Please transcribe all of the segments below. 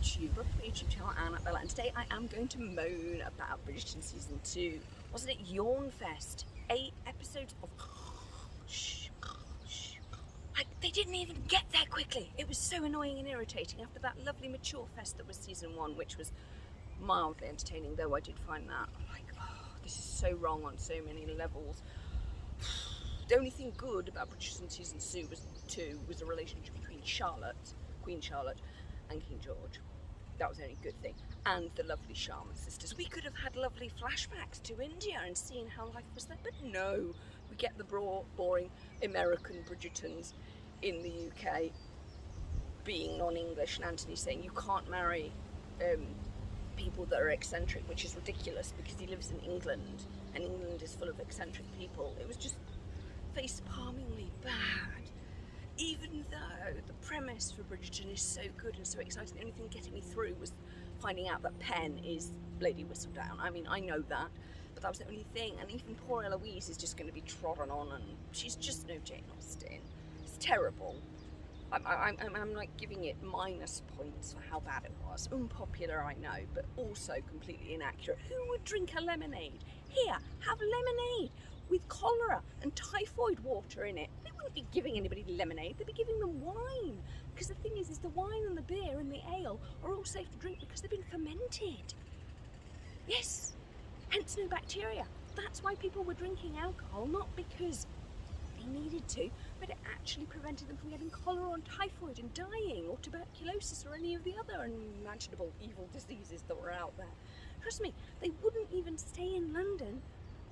YouTube, welcome to my YouTube channel, Annabella, and today I am going to moan about Bridgerton Season 2. Wasn't it Yawn Fest? 8 episodes of like, they didn't even get there quickly. It was so annoying and irritating after that lovely mature fest that was Season 1, which was mildly entertaining, though I did find that, like, oh, this is so wrong on so many levels. The only thing good about Bridgerton Season 2 was the relationship between Queen Charlotte, and King George. That was the only good thing. And the lovely Sharma sisters. We could have had lovely flashbacks to India and seen how life was there, but no. We get the boring American Bridgertons in the UK being non-English, and Anthony saying you can't marry people that are eccentric, which is ridiculous because he lives in England and England is full of eccentric people. It was just face-palmingly bad. Even though the premise for Bridgerton is so good and so exciting, the only thing getting me through was finding out that Pen is Lady Whistledown. I mean, I know that, but that was the only thing. And even poor Eloise is just going to be trodden on, and she's just no Jane Austen. It's terrible. I'm like giving it minus points for how bad it was. Unpopular, I know, but also completely inaccurate. Who would drink a lemonade? Here, have lemonade with cholera and typhoid water in it. They wouldn't be giving anybody lemonade, they'd be giving them wine. Because the thing is the wine and the beer and the ale are all safe to drink because they've been fermented. Yes, hence no bacteria. That's why people were drinking alcohol, not because they needed to, but it actually prevented them from getting cholera and typhoid and dying, or tuberculosis, or any of the other unimaginable evil diseases that were out there. Trust me, they wouldn't even stay in London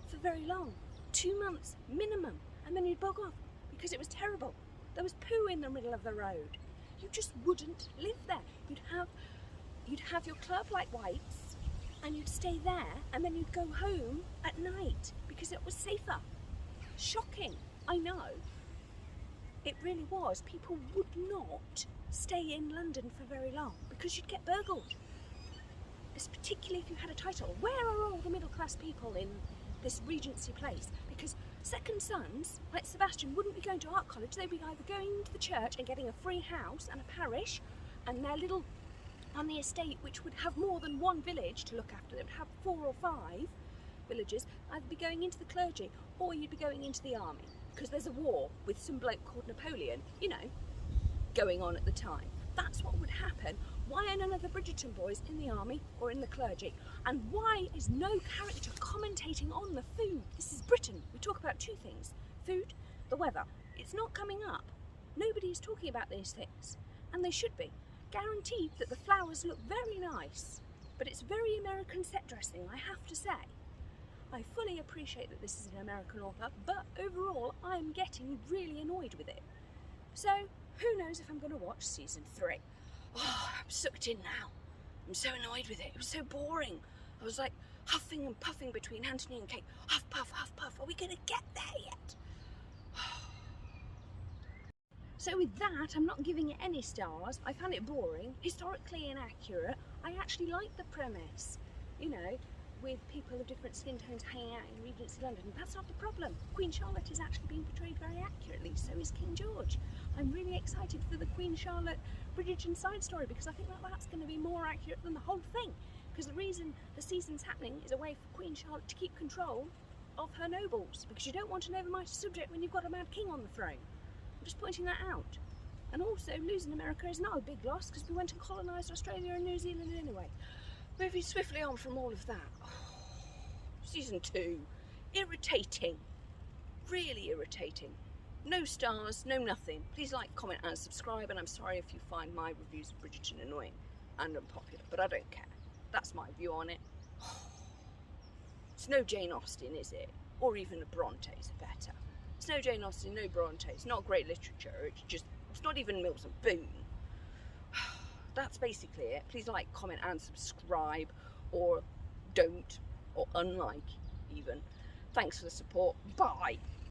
for very long. 2 months minimum, and then you'd bog off because it was terrible. There was poo in the middle of the road. You just wouldn't live there. You'd have your club like White's, and you'd stay there, and then you'd go home at night because it was safer. Shocking, I know. It really was. People would not stay in London for very long because you'd get burgled. It's particularly if you had a title. Where are all the middle class people in this Regency place? Because second sons, like Sebastian, wouldn't be going to art college. They'd be either going to the church and getting a free house and a parish, and their little, on the estate, which would have more than one village to look after. They would have 4 or 5 villages, either be going into the clergy, or you'd be going into the army, because there's a war with some bloke called Napoleon, you know, going on at the time. That's what would happen. Why are none of the Bridgerton boys in the army or in the clergy? And why is no character commentating on the food? This is Britain. We talk about 2 things. Food, the weather. It's not coming up. Nobody is talking about these things. And they should be. Guaranteed that the flowers look very nice. But it's very American set dressing, I have to say. I fully appreciate that this is an American author, but overall I'm getting really annoyed with it. So, who knows if I'm going to watch Season 3. Oh, I'm sucked in now. I'm so annoyed with it. It was so boring. I was like huffing and puffing between Anthony and Kate. Huff, puff, huff, puff. Are we going to get there yet? So with that, I'm not giving it any stars. I found it boring, historically inaccurate. I actually like the premise, you know, with people of different skin tones hanging out in Regency London. That's not the problem. Queen Charlotte is actually being portrayed very accurately, so is King George. I'm really excited for the Queen Charlotte Bridgerton side story because I think that that's going to be more accurate than the whole thing. Because the reason the season's happening is a way for Queen Charlotte to keep control of her nobles, because you don't want an overmighty subject when you've got a mad king on the throne. I'm just pointing that out. And also, losing America is not a big loss because we went and colonised Australia and New Zealand anyway. Moving swiftly on from all of that. Oh, Season 2, irritating, really irritating. No stars, no nothing. Please like, comment and subscribe, and I'm sorry if you find my reviews of Bridgerton annoying and unpopular, but I don't care. That's my view on it. It's no Jane Austen, is it? Or even a Bronte's are better. It's no Jane Austen, no Bronte. It's not great literature, it's not even Mills and Boon. That's basically it. Please like, comment and subscribe, or don't, or unlike even. Thanks for the support. Bye.